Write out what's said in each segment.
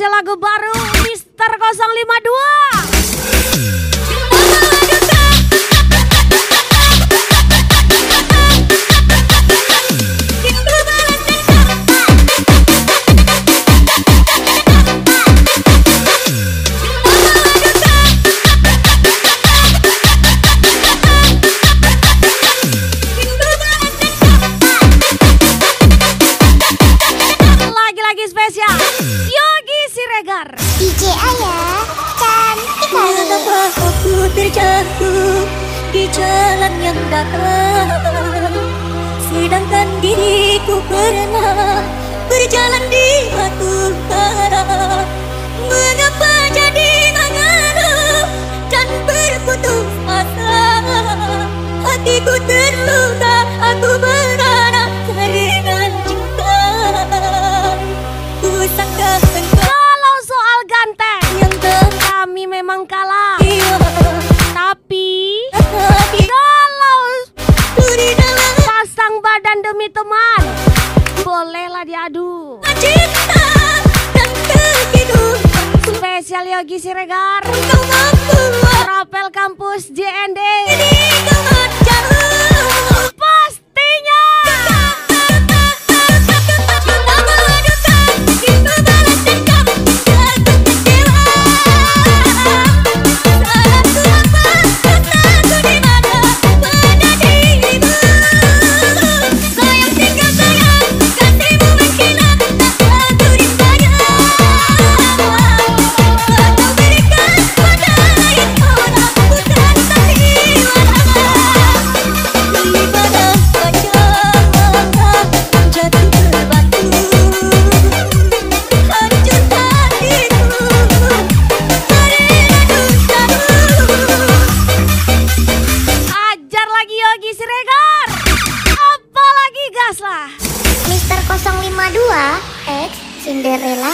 spesial lagu baru Mister 052. Spesial Yogi Siregar DJ Ayah cantik kali. Kenapa aku terjatuh di jalan yang datar, sedangkan diriku pernah berjalan di batu bara. Mengapa jadi mengeluh dan berputus asa? Hatiku terluka, aku berharap dengan cinta. Kalau soal ganteng yang kami memang kalah, tapi kalau pasang badan demi teman bolehlah diadu. Cinta dan kehidupan Spesial Yogi Siregar Rapel Kampus JND pastinya. Mister 052 X Cinderella.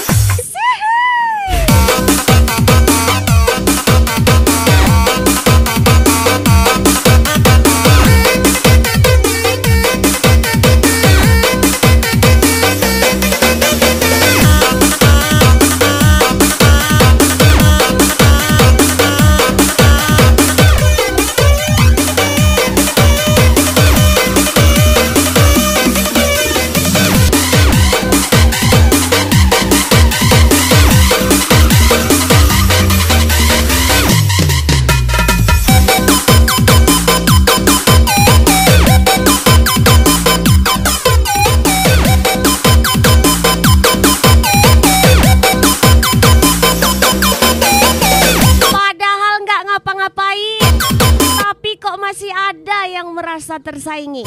Tapi kok masih ada yang merasa tersaingi.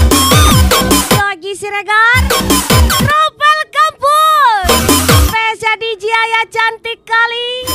Yogi Siregar Rapel Kampus spesial DJ Ayah cantik kali.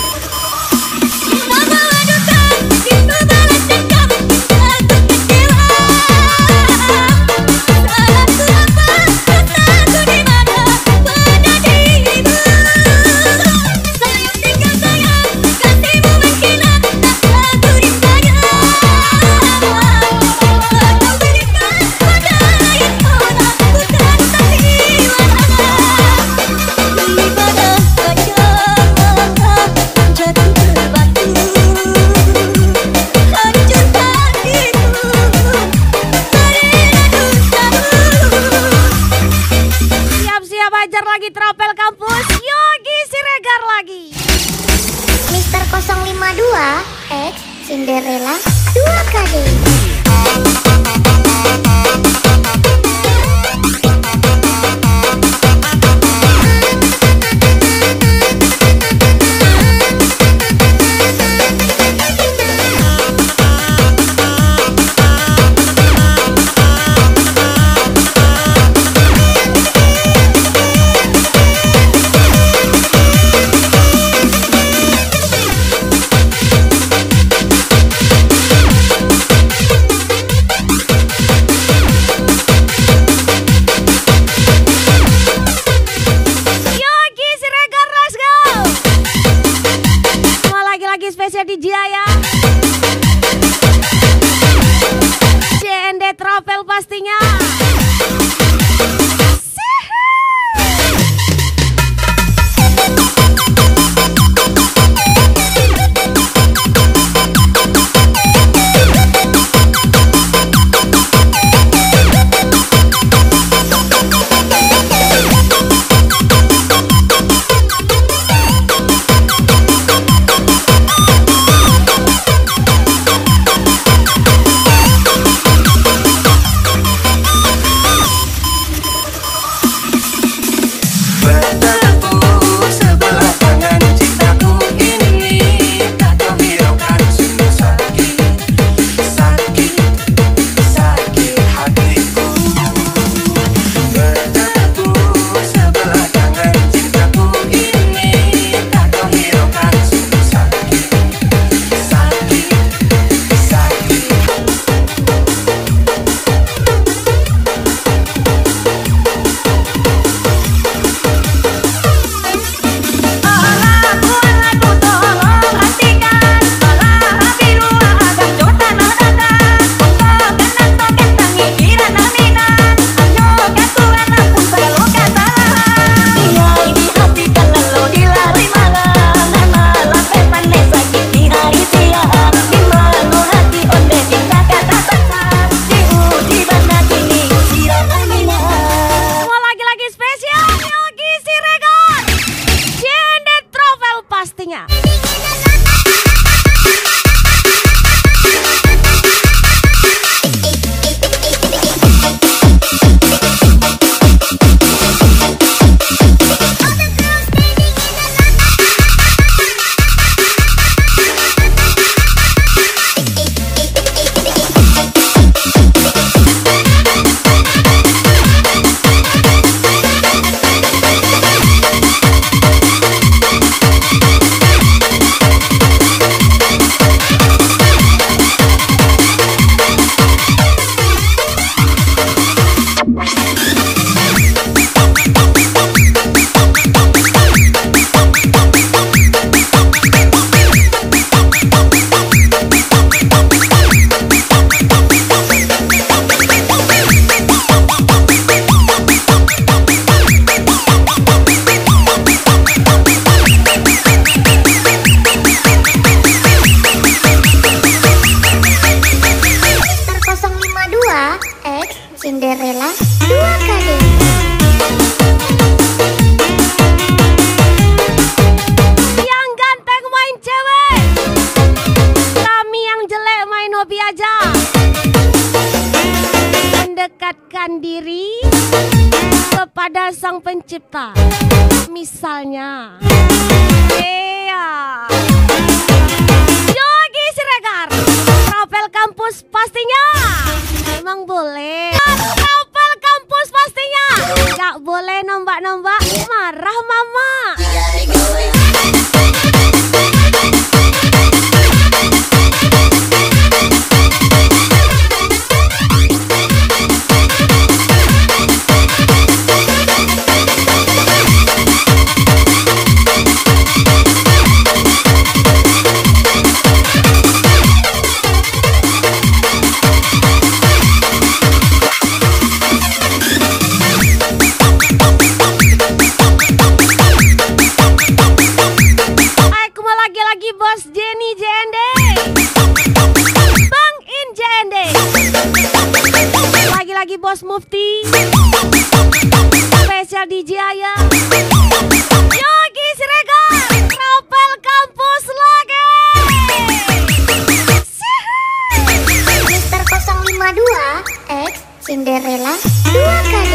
Lagi Rapel Kampus Yogi Siregar lagi Mister 052 X Cinderella 2 kali. Spesial DJ Ayah JND Rapel pastinya. sang pencipta. Misalnya Yogi Siregar, Travel Kampus pastinya. Emang boleh Travel Kampus pastinya. Gak boleh nombak-nombak, marah mama. Bos Jenny JND, Bang In JND, lagi-lagi Bos Mufti, spesial DJ Ayah, Yogi Siregar, Travel Kampus lagi. Mister 052 X Cinderella 2KD.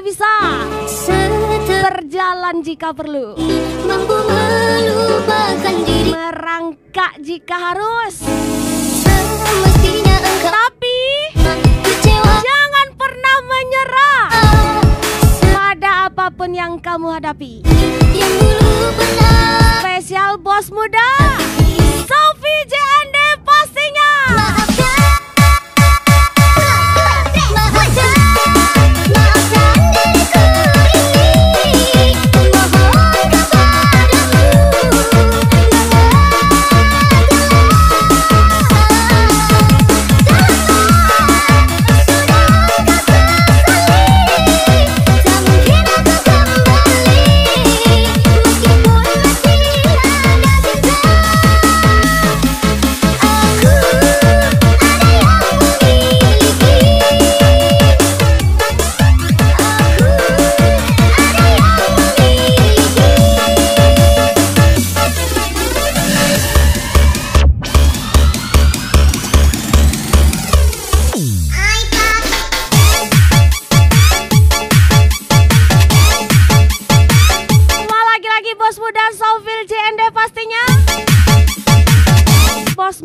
bisa, berjalan jika perlu, mampu melupakan diri, merangkak jika harus. Semestinya engkau Tapi kecewa, jangan pernah menyerah pada apapun yang kamu hadapi. yang dulu pernah. Spesial bos muda Sofi JND pastinya.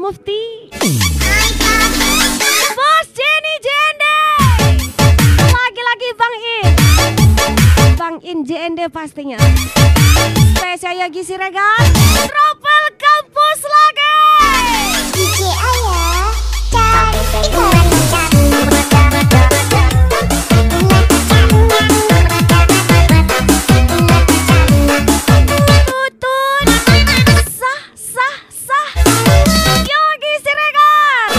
Mufti, Bos Jenny Jende, lagi-lagi Bang In JND pastinya. Spesial Yogi Siregar, Tropel Kampus lagi. DJ Ayah cari iklan Tutun, sah Yogi Siregar.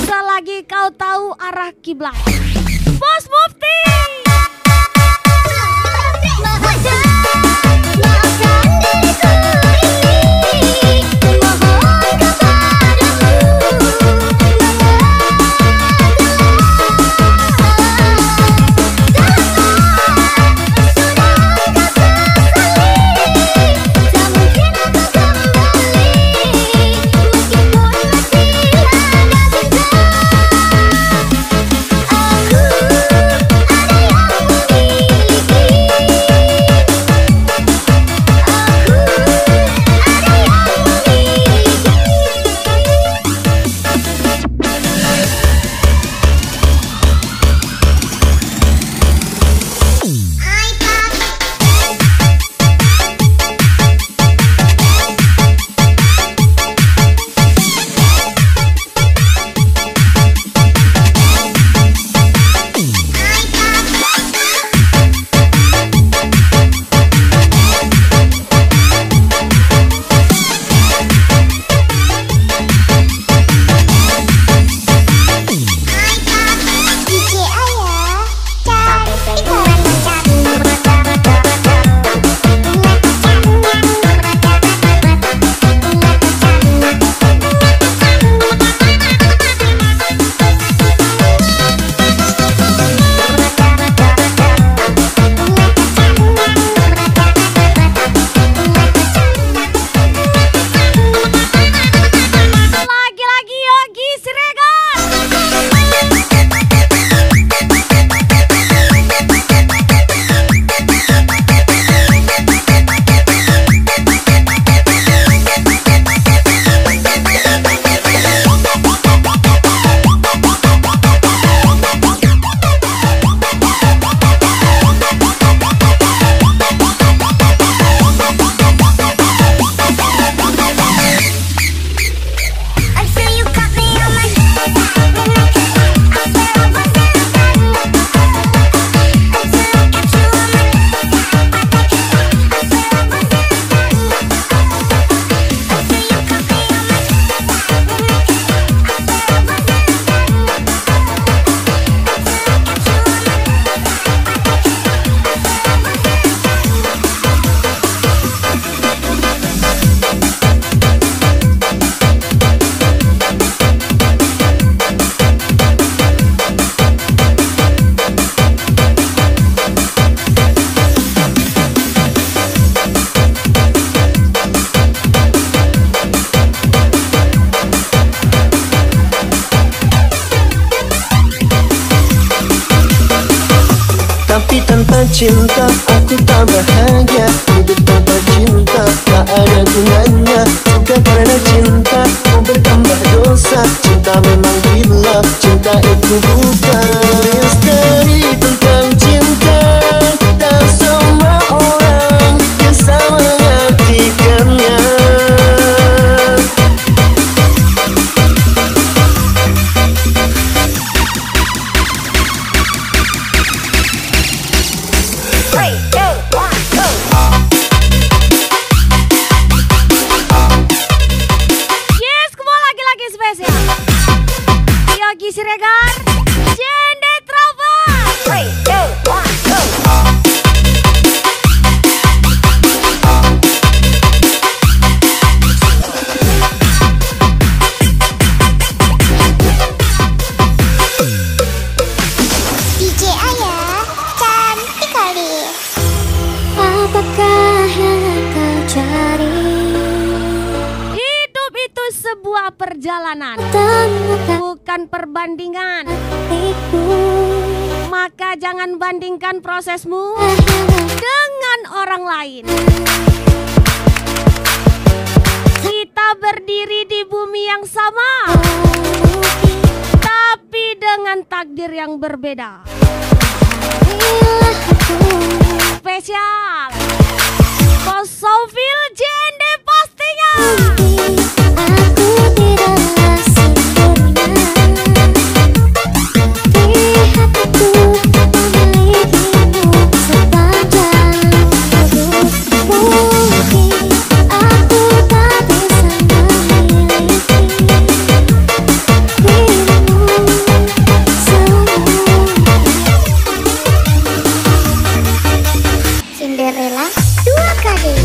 Selagi kau tahu arah kiblat, Bos Mufti. Tapi tanpa cinta aku tak bahagia. Hidup tanpa cinta tak ada gunanya. Suka karena cinta mau bertambah dosa. Cinta memang gila, cinta itu buta. Misteri tentang cinta, tak semua orang bisa mengartikannya. Yes, kembali lagi spesial Yogi Siregar, Jende Travel. perjalanan, bukan perbandingan. Maka jangan bandingkan prosesmu dengan orang lain. Kita berdiri di bumi yang sama, tapi dengan takdir yang berbeda. Spesial Kosovil JND pastinya. Aku tidaklah sempurna di hatiku, memilikimu sepanjang hidup. Mungkin aku tak bisa memiliki dirimu seumur. Cinderella 2 kali.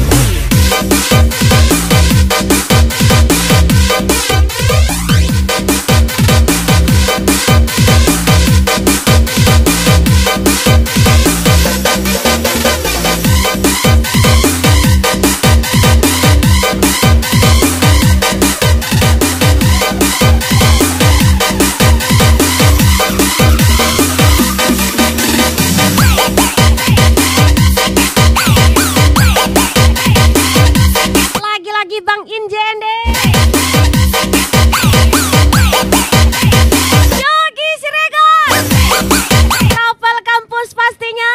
Lagi-lagi Bang In JND. Yogi Siregar, Travel Kampus pastinya.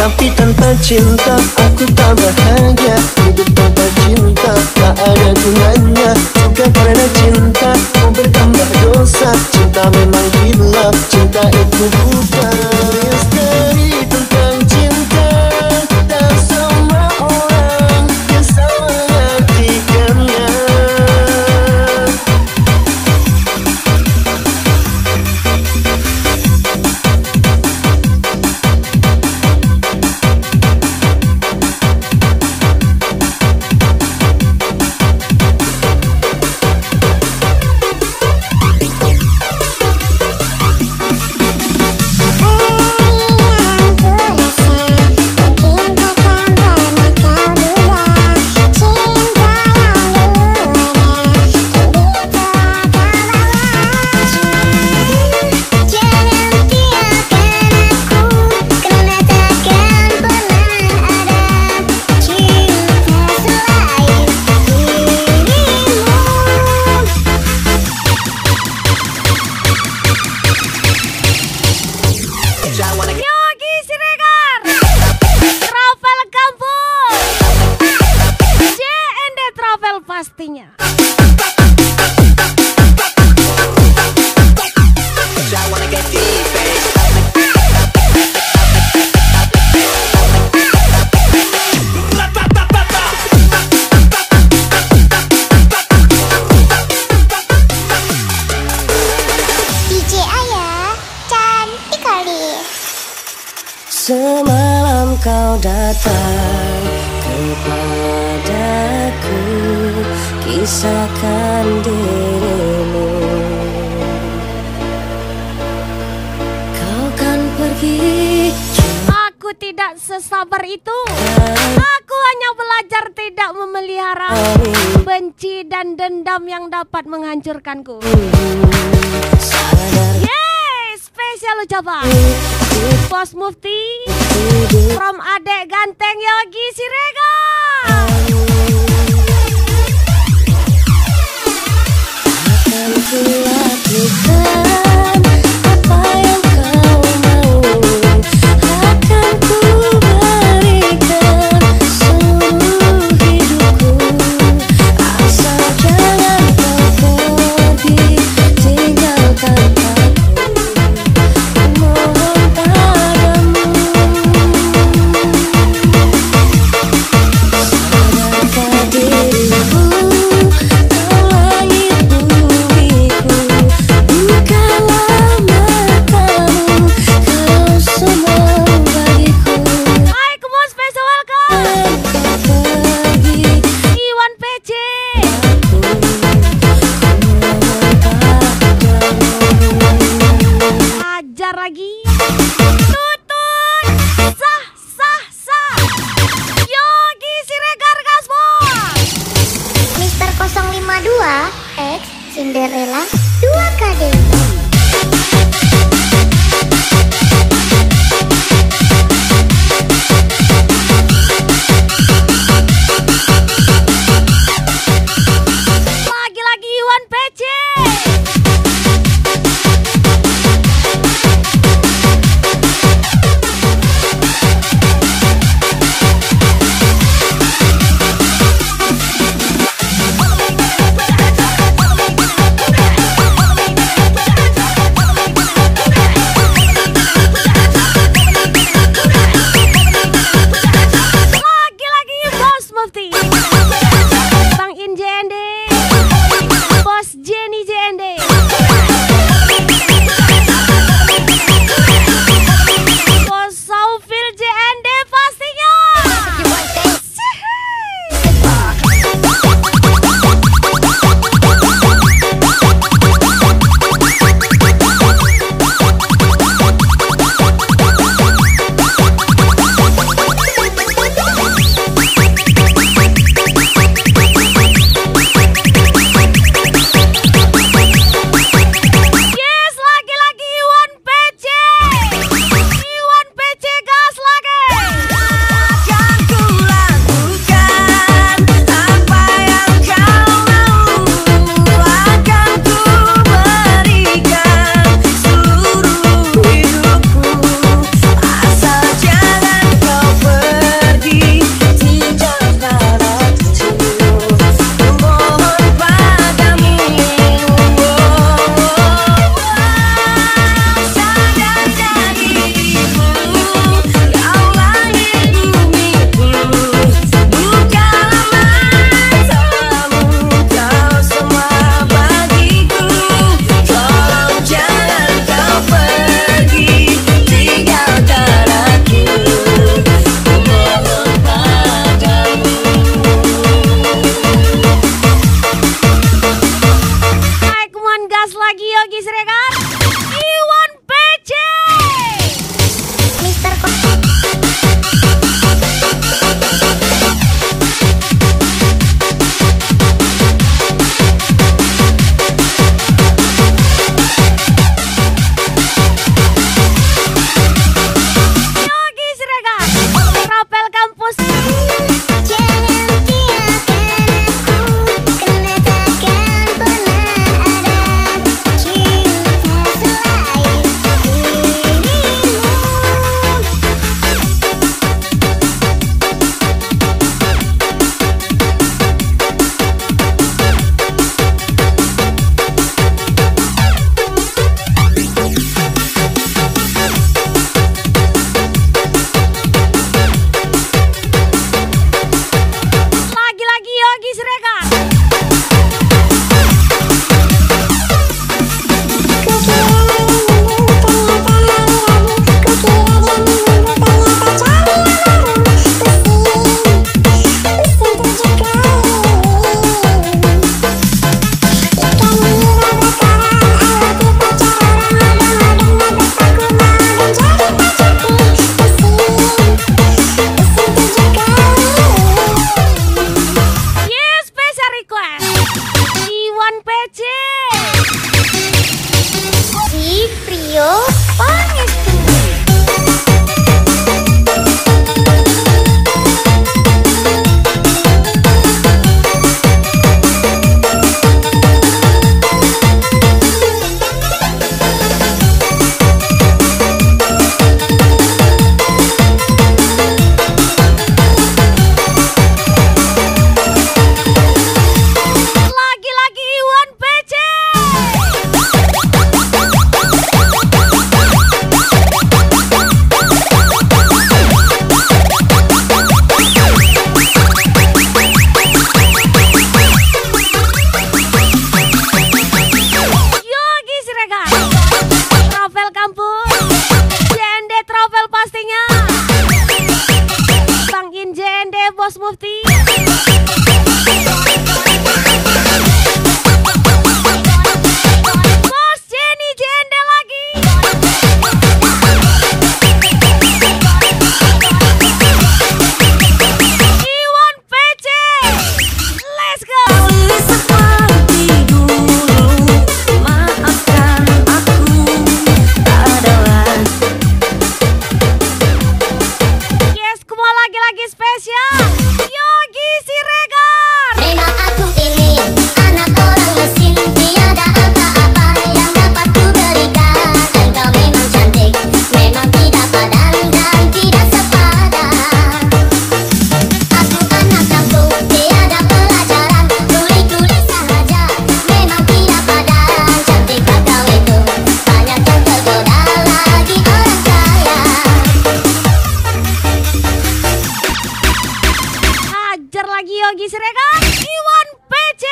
Tapi tanpa cinta aku tak bahagia. Hidup tanpa cinta tak ada gunanya. Juga karena cinta ku bertambah dosa. Cinta memang gila, cinta itu buta. Misteri tentang cinta, tak semua orang bisa mengartikannya. Yogi Siregar, Travel Kampus, JND Travel pastinya. DJ Ayah cantik kali. Semalam kau datang kepadaku, kisahkan dirimu. Kau kan pergi. Aku tidak sesabar itu. Aku hanya belajar tidak memelihara benci dan dendam yang dapat menghancurkanku. Yeay, spesial ucapan Bos Mufti from Adek Ganteng Yogi Siregar. Akan kulakukan apa yang kau mau. Akan ku berikan seluruh hidupku. Asal jangan kau pergi tinggalkan aku. Mohon DJ-nya Bang Injende, Bos Mufti. Bos Jenny Jende lagi. Iwan PC. Let's go. Seperti dulu, maafkan aku adalah Yes, semua lagi-lagi spesial Yogi Siregar. Memang aku ini anak orang miskin, tiada apa-apa yang dapat ku berikan. Engkau memang cantik, memang tidak padan dan tidak sepadan. Aku anak kampung, tiada pelajaran, kuli-kuli saja, memang tidak padan. Cantikkah kau itu, banyak yang tergoda lagi orang kaya. Hajar lagi Yogi Siregar. Iwan PC.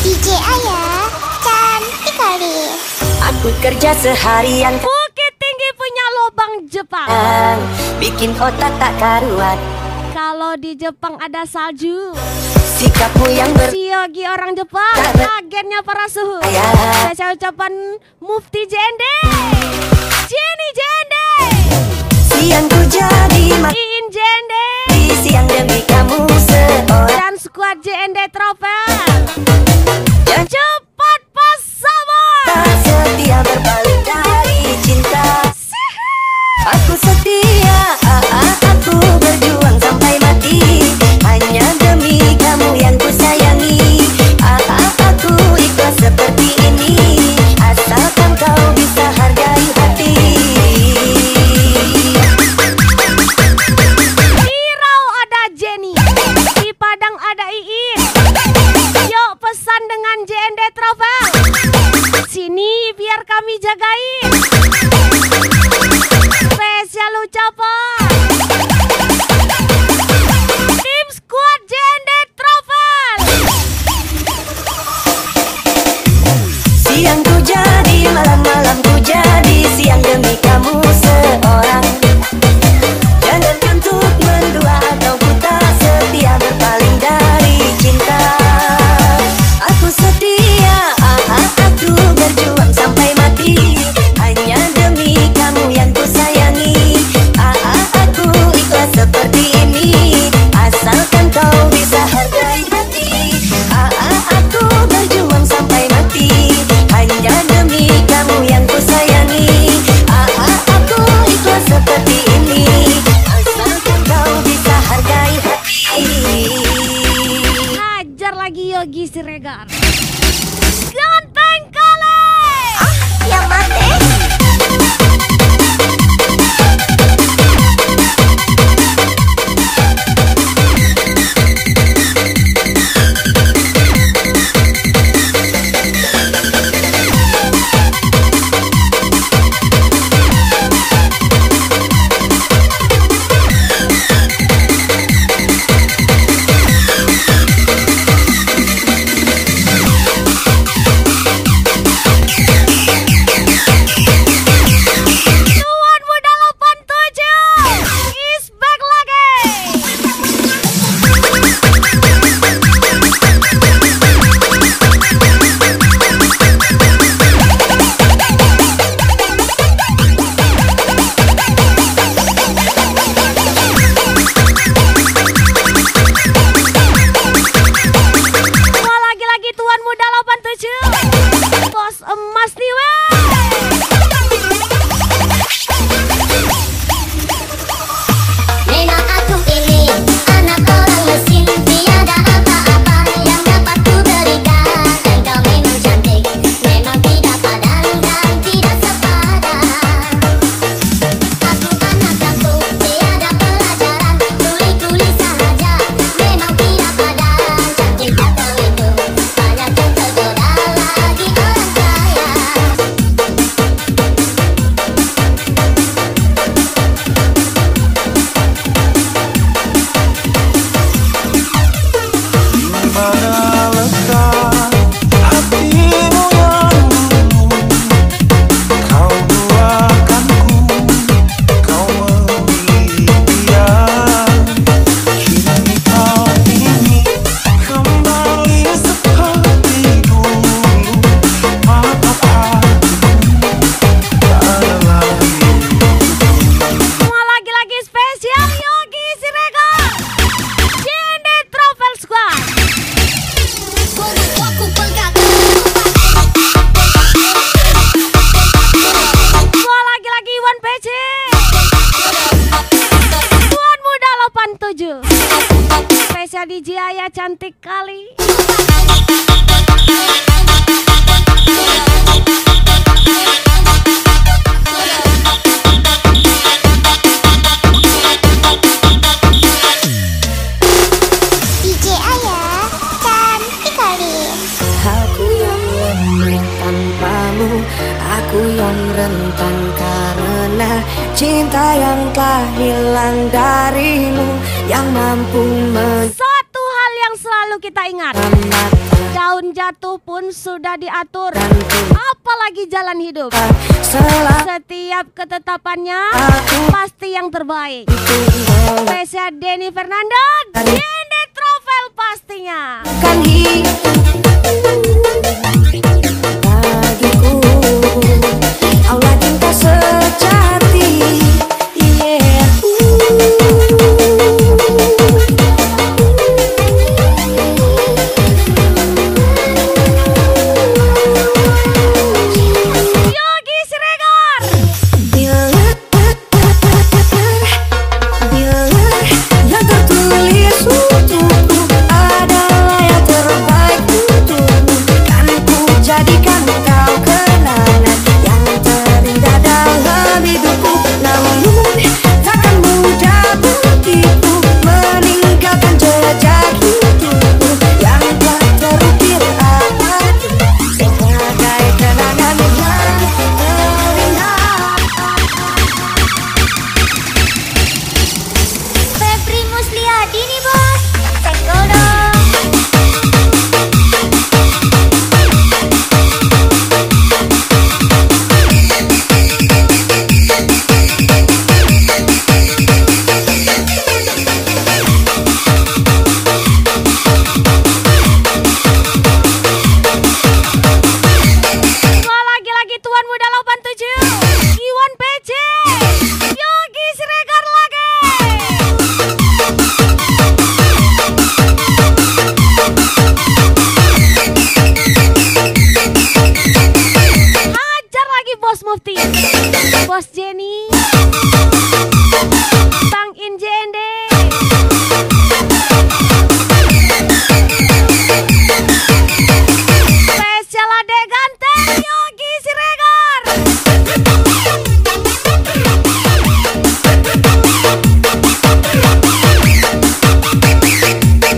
DJ Ayah, cantik kali. aku kerja seharian Bukit Tinggi punya lubang Jepang. bikin otak tak karuan. Kalau di Jepang ada salju. Sikapmu yang Si Yogi orang Jepang, agennya para suhu. Saya ucapan Mufti Jende, Jenny Jende, siang ku jadi mati Iin Jende, siang demi kamu seorang. dan skuad Jende Travel. Dan Cepat pas sabar. tak setia berpaling dari cinta. Aku setia, aku berjuang sampai mati, hanya demi kamu yang ku sayangi. Aku ikhlas seperti ini, asalkan kau bisa hargai hati. Di Rau ada Jenny, di Padang ada Iin. Yuk pesan dengan JND Travel. Sini biar kami jagain. Spesial ucapan tim skuad JND Travel. Siang ku jadi, malam-malam ku jadi, siang demi kamu seorang. Jangan untuk mendua atau ku tak setia berpaling dari cinta. Aku setia, aku berjuang sampai mati, hanya demi kamu yang ku sayangi. Aku ikhlas seperti ini, asalkan kau bisa hargai hati. Aku berjuang sampai mati, hanya demi kamu yang ku sayangi. Aku ikhlas seperti ini, asalkan kau bisa hargai hati. Hajar lagi Yogi Siregar. Ganteng kali. Yang mati. jadi Jaya cantik kali. DJ Ayah cantik kali. Aku yang lemah tanpamu, aku yang rentan karena cinta yang telah hilang darimu, yang mampu Satu hal yang selalu kita ingat, menyelamatkan daun jatuh pun sudah diatur, apalagi jalan hidup. Setiap ketetapannya pasti yang terbaik. Spesial Denny Fernando, Jende Travel pastinya. kan bagiku Allah cinta sejati. Yogi Siregar. Bila yang tertulis untukku adalah yang terbaik untukmu, kan ku jadikan kau kenangan yang terindah dalam hidupku. Namun takkan mudah bagiku meninggalkan jejak hidupku yang telah terukir abadi sebagai kenangan yang terindah. Febri Musliadi nih bos, senggol dong. Dua lagi-lagi Tuan Muda 87, Iwan PC, Yogi Siregar lagi. Hajar lagi Bos Mufti, Bos Jenny,